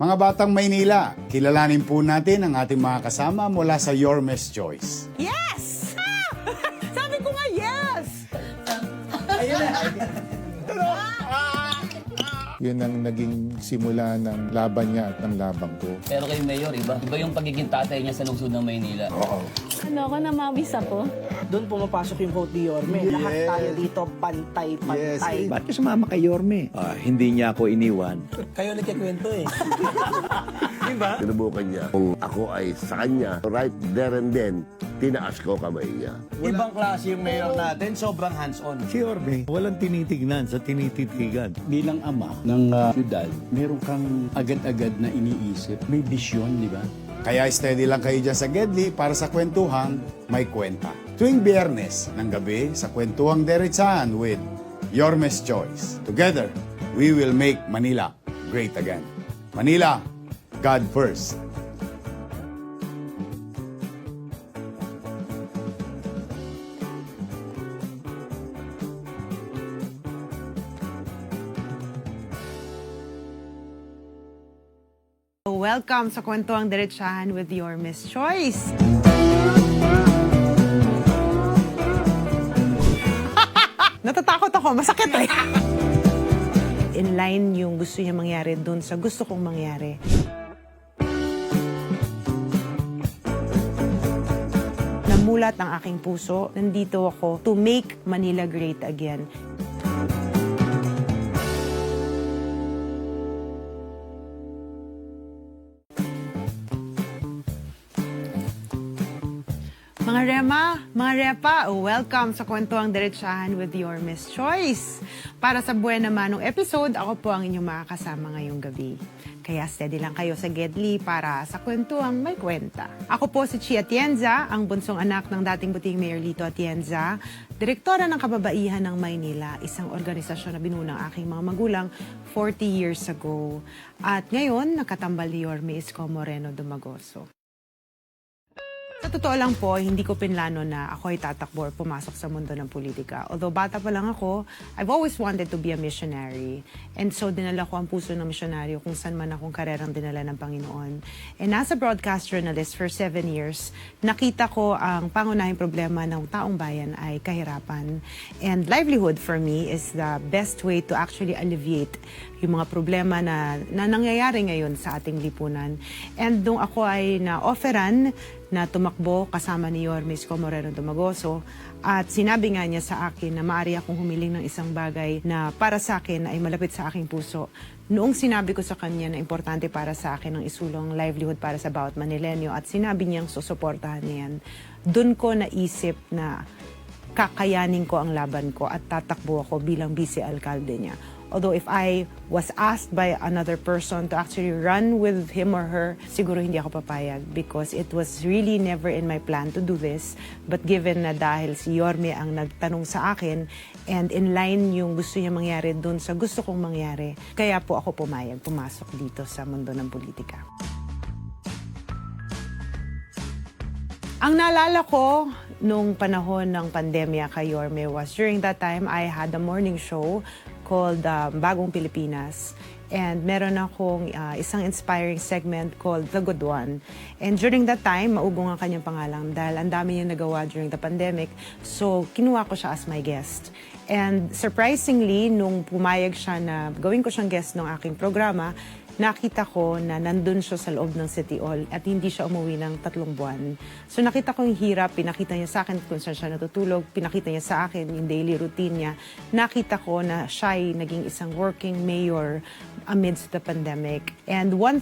Mga Batang Maynila, kilalanin po natin ang ating mga kasama mula sa Your Mess Choice. Yes! Sabi ko nga yes! Yun ang naging simula ng laban niya at ng labang ko. Pero kay Mayor, iba. Iba yung pagiging tatay niya sa lungsod ng Maynila. Ano ako, namawis ako. Doon pumapasok yung vote ni Yorme. Lahat tayo dito pantay-pantay. Ba't ka sumama kay Yorme? Hindi niya ako iniwan. Kayo nagkikwento eh. Sinubukan niya. Kung ako ay sa kanya, right there and then, tinaas ko kamay niya. Ibang klase yung mayor natin, sobrang hands-on. Si Yorme, walang tinitignan sa tinititigan. Bilang ama ng syudad, meron kang agad-agad na iniisip. May bisyon, di ba? Kaya steady lang kayo dyan sa Gedli para sa kwentuhang may kwenta. Tuwing Biyernes ng gabi sa kwentuhang Derechahan with Your Mess Choice. Together, we will make Manila great again. Manila, God first. Welcome sa Kwentuhang Derechahan with Your Miss Choice. Natatakot ako, masakit eh. In line yung gusto niya mangyari doon sa gusto kong mangyari. Namulat ang aking puso. Nandito ako to make Manila great again. Mga Rema, mga Repa, welcome sa Kwentuhang Derechahan with Your Miss Choice. Para sa buwan naman ng episode, ako po ang inyong makakasama ngayong gabi. Kaya steady lang kayo sa Gedli para sa Kwentuhang may kwenta. Ako po si Chia Atienza, ang bunsong anak ng dating buting Mayor Lito Atienza, direktora ng Kababaihan ng Maynila, isang organisasyon na binunang aking mga magulang 40 years ago. At ngayon, nakatambal ni Yorme Isko Moreno Dumagoso. Sa totoo lang po, hindi ko pinlano na ako ay tatakbo or pumasok sa mundo ng politika. Although bata pa lang ako, I've always wanted to be a missionary. And so dinala ko ang puso ng misyonaryo kung saan man akong karerang dinala ng Panginoon. And as a broadcast journalist for 7 years, nakita ko ang pangunahing problema ng taong bayan ay kahirapan. And livelihood for me is the best way to actually alleviate yung mga problema na nangyayari ngayon sa ating lipunan. And nung ako ay na-offeran na tumakbo kasama ni Yorme Isko Moreno Dumagoso at sinabi nga niya sa akin na maaari akong humiling ng isang bagay na para sa akin ay malapit sa aking puso. Noong sinabi ko sa kanya na importante para sa akin ang isulong livelihood para sa bawat Manilenyo at sinabi niyang susuportahan niya yan, doon ko naisip na kakayanin ko ang laban ko at tatakbo ako bilang vice-alkalde niya. Although if I was asked by another person to actually run with him or her, siguro hindi ako papayag because it was really never in my plan to do this. But given na dahil si Yorme ang nagtanong sa akin and in line yung gusto niya mangyari doon sa gusto kong mangyari, kaya po ako pumasok dito sa mundo ng politika. Ang naalala ko nung panahon ng pandemya kay Yorme was during that time I had a morning show called Bagong Pilipinas. And meron akong isang inspiring segment called The Good One. And during that time, maugong ang kanyang pangalan dahil ang dami niya nagawa during the pandemic. So, kinuha ko siya as my guest. And surprisingly, nung pumayag siya na gawin ko siyang guest ng aking programa, nakita ko na nandun siya sa loob ng City Hall at hindi siya umuwi ng 3 buwan. So nakita ko yung hirap, pinakita niya sa akin kung saan siya natutulog, pinakita niya sa akin yung daily routine niya. Nakita ko na siya ay naging isang working mayor amidst the pandemic. And one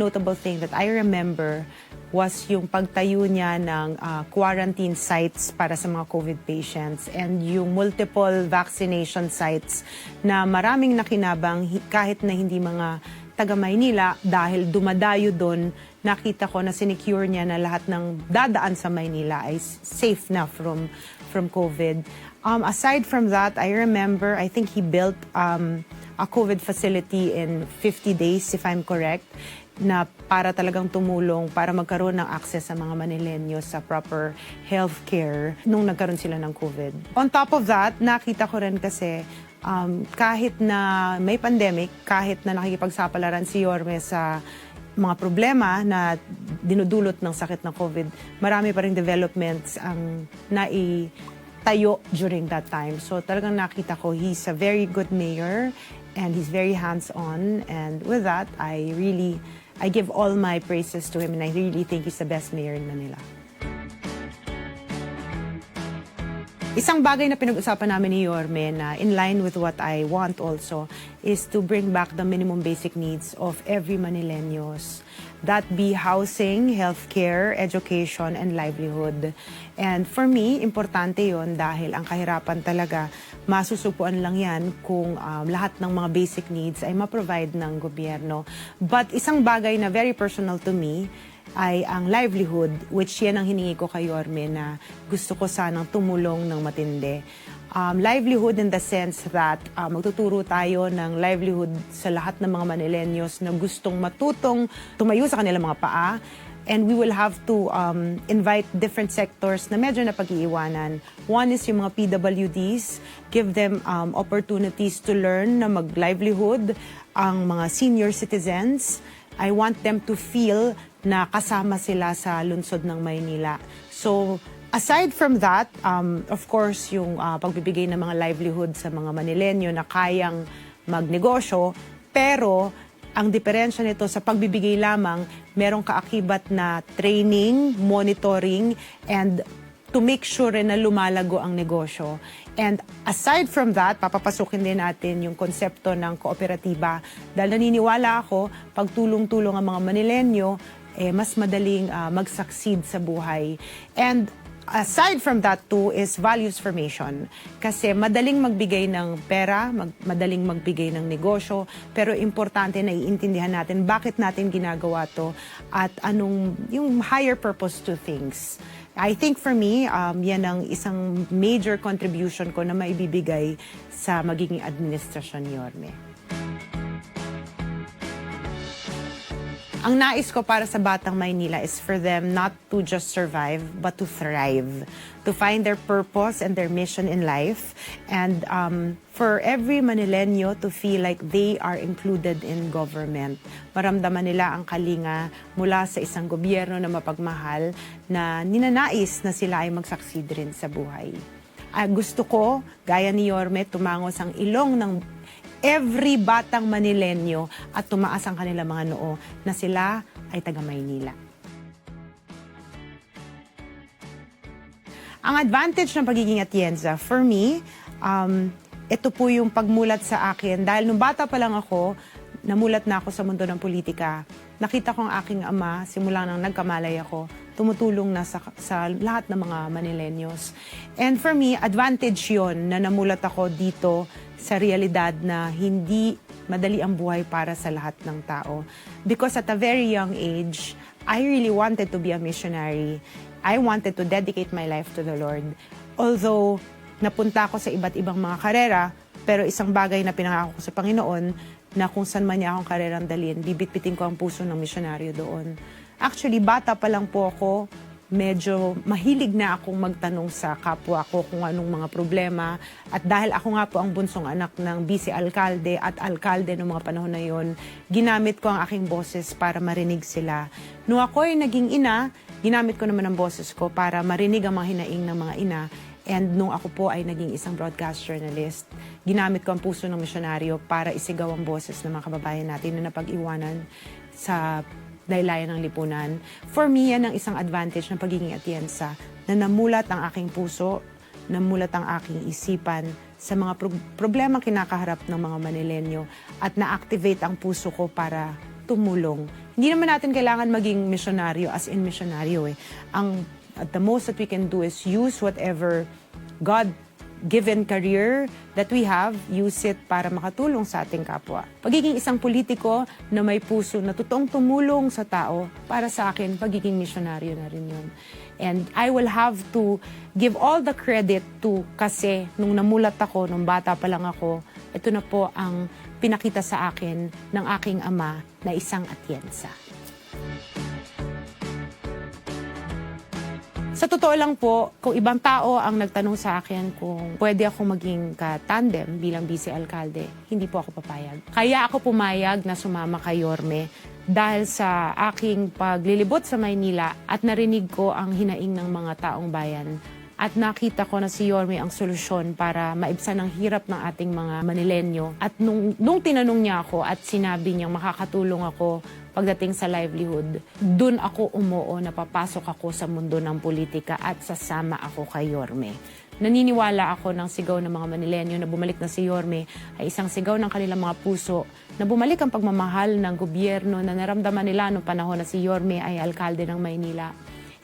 notable thing that I remember was yung pagtayo niya ng quarantine sites para sa mga COVID patients and yung multiple vaccination sites na maraming nakinabang kahit na hindi mga taga Maynila dahil dumadayo doon, nakita ko na sinecure niya na lahat ng dadaan sa Maynila ay safe na from COVID. Aside from that, I remember, I think he built a COVID facility in 50 days, if I'm correct, na para talagang tumulong para magkaroon ng access sa mga Manilenyo sa proper healthcare nung nagkaroon sila ng COVID. On top of that, nakita ko rin kasi Kahit na may pandemic, kahit na nakikipagsapalaran si Yorme sa mga problema na dinudulot ng sakit ng COVID, marami pa rin developments ang naitayo during that time. So talagang nakita ko, he's a very good mayor and he's very hands-on. And with that, I give all my praises to him and I really think he's the best mayor in Manila. Isang bagay na pinag-usapan namin ni Yorme na in line with what I want also is to bring back the minimum basic needs of every Manileños. That be housing, healthcare, education, and livelihood. And for me, importante yon dahil ang kahirapan talaga, masusupuan lang yan kung lahat ng mga basic needs ay ma-provide ng gobyerno. But isang bagay na very personal to me, ay ang livelihood, which yan ang hiningi ko kay Yorme na gusto ko sanang tumulong ng matindi. Livelihood in the sense that magtuturo tayo ng livelihood sa lahat ng mga Manileños na gustong matutong tumayo sa kanilang mga paa. And we will have to invite different sectors na medyo napag-iiwanan. One is yung mga PWDs, give them opportunities to learn na mag-livelihood. Ang mga senior citizens, I want them to feel na kasama sila sa lungsod ng Maynila. So, aside from that, of course, yung pagbibigay ng mga livelihood sa mga Manileño na kayang magnegosyo, pero ang diferensya nito sa pagbibigay lamang, merong kaakibat na training, monitoring, and to make sure na lumalago ang negosyo. And aside from that, papapasukin din natin yung konsepto ng kooperatiba. Dahil naniniwala ako, pag tulong-tulong ang mga Manileño, mas madaling mag-succeed sa buhay. And aside from that too is values formation. Kasi madaling magbigay ng pera, madaling magbigay ng negosyo, pero importante na iintindihan natin bakit natin ginagawa to at anong yung higher purpose to things. I think for me, yan ang isang major contribution ko na maibibigay sa magiging administrasyon ni Yorme. Ang nais ko para sa Batang Maynila is for them not to just survive, but to thrive. To find their purpose and their mission in life. And for every Manileño to feel like they are included in government. Maramdaman nila ang kalinga mula sa isang gobyerno na mapagmahal na ninanais na sila ay mag-succeed rin sa buhay. Gusto ko, gaya ni Yorme, tumangos ang ilong ng every batang Manileño at tumaas ang kanilang mga noo na sila ay taga Maynila. Ang advantage ng pagiging atienza, for me, ito po yung pagmulat sa akin. Dahil nung bata pa lang ako, namulat na ako sa mundo ng politika. Nakita ko ang aking ama, simula nang nagkamalay ako, tumutulong na sa lahat ng mga Manileños. And for me, advantage yon na namulat ako dito sa realidad na hindi madali ang buhay para sa lahat ng tao. Because at a very young age, I really wanted to be a missionary. I wanted to dedicate my life to the Lord. Although, napunta ako sa iba't ibang mga karera, pero isang bagay na pinangako ko sa Panginoon, na kung saan man niya akong karerang dalhin, bibitbitin ko ang puso ng misyonaryo doon. Actually, bata pa lang po ako, medyo mahilig na akong magtanong sa kapwa ko kung anong mga problema. At dahil ako nga po ang bunsong anak ng vice-alkalde at alkalde noong mga panahon na yon, ginamit ko ang aking boses para marinig sila. Nung ako ay naging ina, ginamit ko naman ang boses ko para marinig ang mga hinaing ng mga ina. And nung ako po ay naging isang broadcast journalist, ginamit ko ang puso ng misyonaryo para isigaw ang boses ng mga kababayan natin na napag-iwanan sa daylayan ng lipunan. For me, yan ang isang advantage ng pagiging atienza, na namulat ang aking puso, namulat ang aking isipan sa mga problema kinakaharap ng mga Manileño at na-activate ang puso ko para tumulong. Hindi naman natin kailangan maging misyonaryo as in misyonaryo. At the most that we can do is use whatever God-given career that we have, use it para makatulong sa ating kapwa. Pagiging isang politiko na may puso na totoong tumulong sa tao, para sa akin, pagiging misyonaryo na rin yun. And I will have to give all the credit to, kasi nung namulat ako, nung bata pa lang ako, ito na po ang pinakita sa akin ng aking ama na isang atienza. Sa totoo lang po, kung ibang tao ang nagtanong sa akin kung pwede ako maging ka-tandem bilang vice alkalde, hindi po ako papayag. Kaya ako pumayag na sumama kay Yorme dahil sa aking paglilibot sa Maynila at narinig ko ang hinaing ng mga taong bayan. At nakita ko na si Yorme ang solusyon para maibsan ang hirap ng ating mga Manilenyo. At nung tinanong niya ako at sinabi niyang makakatulong ako pagdating sa livelihood, dun ako umuo na papasok ako sa mundo ng politika at sasama ako kay Yorme. Naniniwala ako ng sigaw ng mga Manilenyo na bumalik na si Yorme ay isang sigaw ng kanilang mga puso na bumalik ang pagmamahal ng gobyerno na naramdaman nila noong panahon na si Yorme ay alkalde ng Maynila.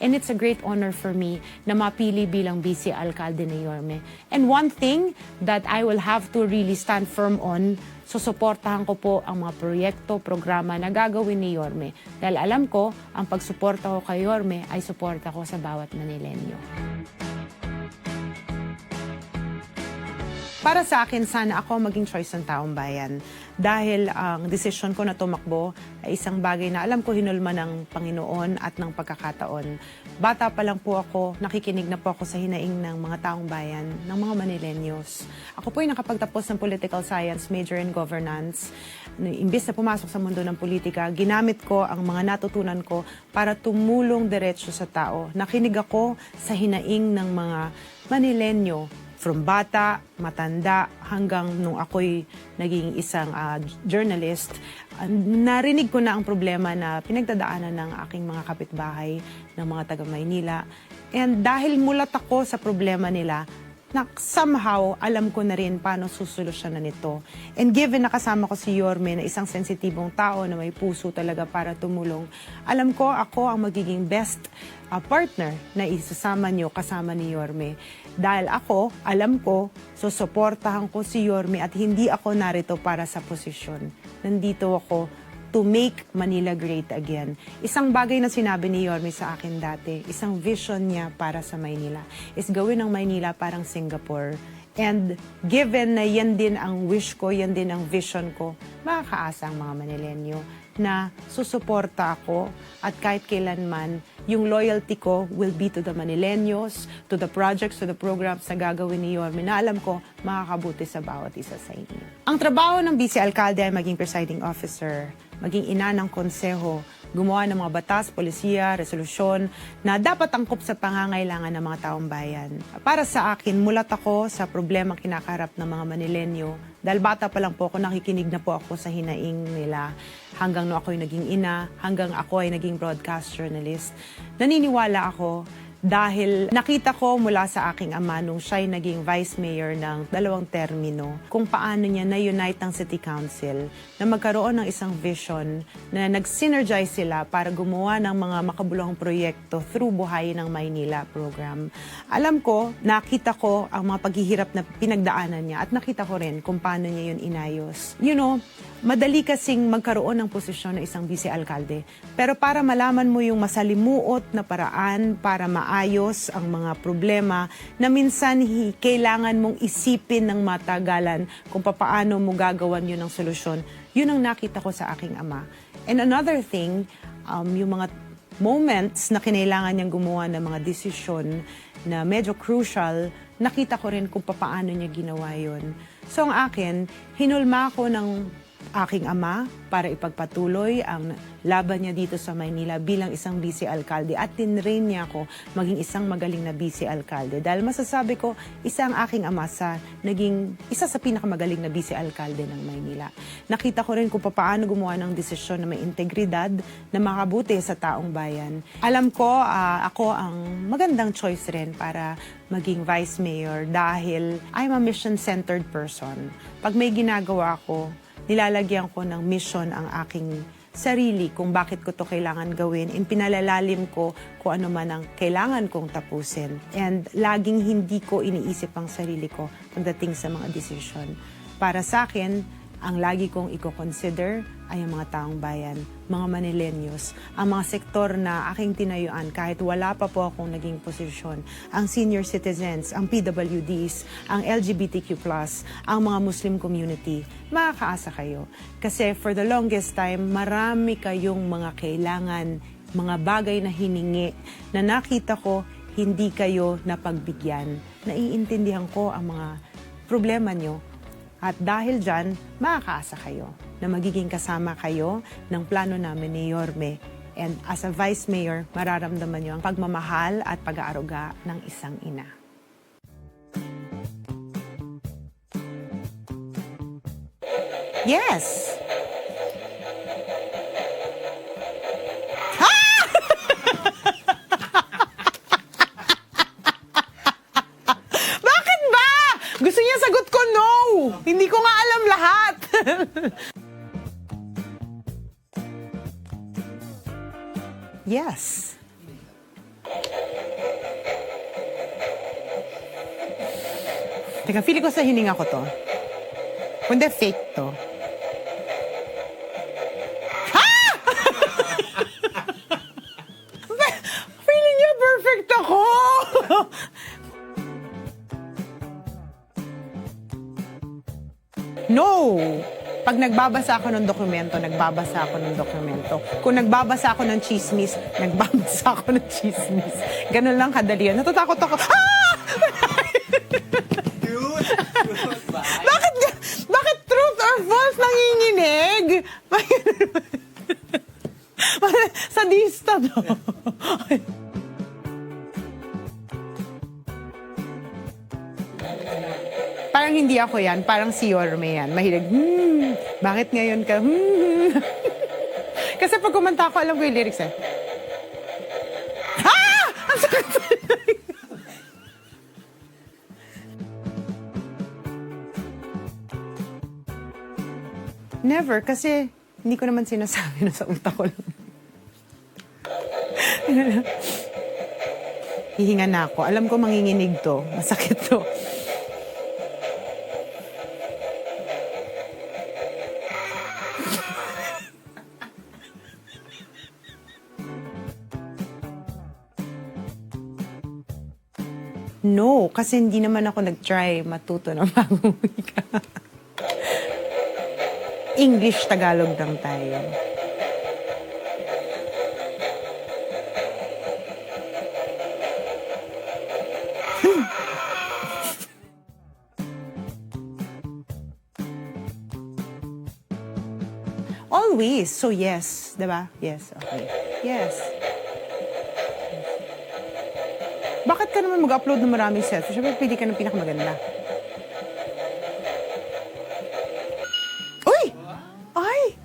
And it's a great honor for me na mapili bilang vice alkalde ni Yorme. And one thing that I will have to really stand firm on, susuportahan ko po ang mga proyekto, programa na gagawin ni Yorme. Dahil alam ko, ang pagsuporta ko kay Yorme ay suporta ko sa bawat Manilenyo. Para sa akin, sana ako maging choice ng taong bayan. Dahil ang desisyon ko na tumakbo ay isang bagay na alam ko hinulma ng Panginoon at ng pagkakataon. Bata pa lang po ako, nakikinig na po ako sa hinaing ng mga taong bayan, ng mga Manilenyos. Ako po ay nakapagtapos ng Political Science, major in Governance. Imbis na pumasok sa mundo ng politika, ginamit ko ang mga natutunan ko para tumulong diretso sa tao. Nakinig ako sa hinaing ng mga Manilenyo. From bata, matanda, hanggang nung ako'y naging isang journalist, narinig ko na ang problema na pinagdadaanan ng aking mga kapitbahay, ng mga taga-Maynila. And dahil mulat ako sa problema nila, na somehow alam ko na rin paano susolusyonan ito. And given na kasama ko si Yorme na isang sensitibong tao na may puso talaga para tumulong, alam ko ako ang magiging best partner na isasama niyo kasama ni Yorme. Dahil ako, alam ko, susuportahan ko si Yorme at hindi ako narito para sa posisyon. Nandito ako to make Manila great again. Isang bagay na sinabi ni Yorme sa akin dati, isang vision niya para sa Maynila, is gawin ng Maynila parang Singapore. And given na yan din ang wish ko, yan din ang vision ko, makakaasa ang mga Manilenyo na susuporta ako at kahit kailanman, yung loyalty ko will be to the Manilenyos, to the projects, to the programs na gagawin ni Yorme na alam ko makakabuti sa bawat isa sa inyo. Ang trabaho ng vice alkalde ay maging presiding officer, maging ina ng konseho, gumawa ng mga batas, polisiya, resolusyon na dapat angkop sa pangangailangan ng mga taong bayan. Para sa akin, mulat ako sa problema kinakaharap ng mga Manilenyo. Dahil bata pa lang po ako, nakikinig na po ako sa hinaing nila hanggang no ako'y naging ina, hanggang ako ay naging broadcast journalist. Naniniwala ako dahil nakita ko mula sa aking ama nung siya'y naging vice mayor ng 2 termino kung paano niya na-unite ang city council na magkaroon ng isang vision na nag-synergize sila para gumawa ng mga makabuluhang proyekto through Buhayin ng Maynila program. Alam ko, nakita ko ang mga paghihirap na pinagdaanan niya at nakita ko rin kung paano niya yun inayos. You know, madali kasing magkaroon ng posisyon ng isang vice-alkalde. Pero para malaman mo yung masalimuot na paraan para maayos ang mga problema na minsan kailangan mong isipin ng matagalan kung paano mo gagawan yun ng solusyon, yun ang nakita ko sa aking ama. And another thing, yung mga moments na kinailangan niyang gumawa ng mga desisyon na medyo crucial, nakita ko rin kung paano niya ginawa yun. So ang akin, hinulma ko ng aking ama para ipagpatuloy ang laban niya dito sa Maynila bilang isang vice-alkalde at tinrain niya ako maging isang magaling na vice-alkalde. Dahil masasabi ko, isa ang aking ama sa naging isa sa pinakamagaling na vice-alkalde ng Maynila. Nakita ko rin kung paano gumawa ng desisyon na may integridad na makabuti sa taong bayan. Alam ko, ako ang magandang choice rin para maging vice mayor dahil I'm a mission-centered person. Pag may ginagawa ko, nilalagyan ko ng mission ang aking sarili kung bakit ko to kailangan gawin. Pinalalalim ko kung ano man ang kailangan kong tapusin. And laging hindi ko iniisip ang sarili ko pagdating sa mga desisyon. Para sa akin, ang lagi kong i-consider ay ang mga taong bayan, mga Manilenyos, ang mga sektor na aking tinayuan kahit wala pa po akong naging posisyon, ang senior citizens, ang PWDs, ang LGBTQ+, ang mga Muslim community, makakaasa kayo. Kasi for the longest time, marami kayong mga kailangan, mga bagay na hiningi na nakita ko, hindi kayo napagbigyan. Naiintindihan ko ang mga problema nyo. At dahil dyan, makakaasa kayo na magiging kasama kayo ng plano namin ni Yorme. And as a Vice Mayor, mararamdaman nyo ang pagmamahal at pag-aaruga ng isang ina. Yes! Bakit ba? Gusto niya sagot ko no! Hindi ko nga alam lahat! Yes. Teka, feeling ko sa hininga ko to. Kundi fake to. Ah! Feeling niya perfect ako! No! Pag nagbabasa ako ng dokumento, nagbabasa ako ng dokumento. Kung nagbabasa ako ng chismis, nagbabasa ako ng chismis. Ganun lang kadali yan. Natatakot ako. Ah! Bakit truth or false nanginginig? Sadista to. Parang hindi ako yan. Parang si Yorme yan. Mahilig, bakit ngayon ka, Kasi pag kumanta ako, alam ko yung lyrics eh. Ah! Ang sakit! Never, kasi hindi ko naman sinasabi na sa utak ko lang. Hihinga na ako. Alam ko manginginig to. Masakit to. No, kasi hindi naman ako nag-try matuto ng bagong wika. English, Tagalog lang tayo. Always. So yes, diba? Yes, okay. Yes. Bakit ka naman mag-upload ng maraming selfies? Siyempre, pili ka ng pinakamaganda. Uy! Ay!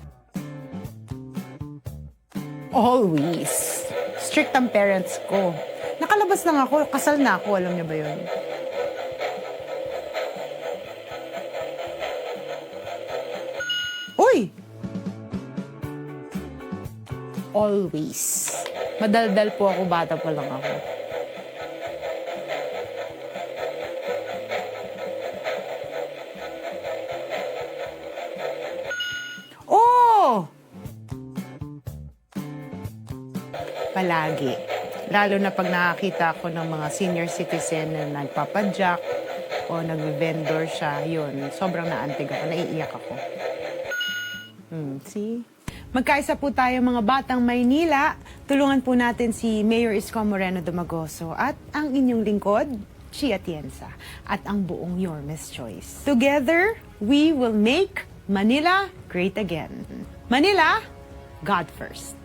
Always. Strict ang parents ko. Nakalabas lang ako, kasal na ako. Alam niyo ba yun? Uy! Always. Madaldal po ako, bata pa lang ako. Palagi. Lalo na pag nakakita ako ng mga senior citizen na nagpapadyak o nag-vendor siya, yun, sobrang naantig ako, naiiyak ako. See? Magkaisa po tayo mga batang Maynila. Tulungan po natin si Mayor Isko Moreno Dumagoso at ang inyong lingkod, Chia Tienza, at ang buong Yorme's Choice. Together, we will make Manila great again. Manila, God first.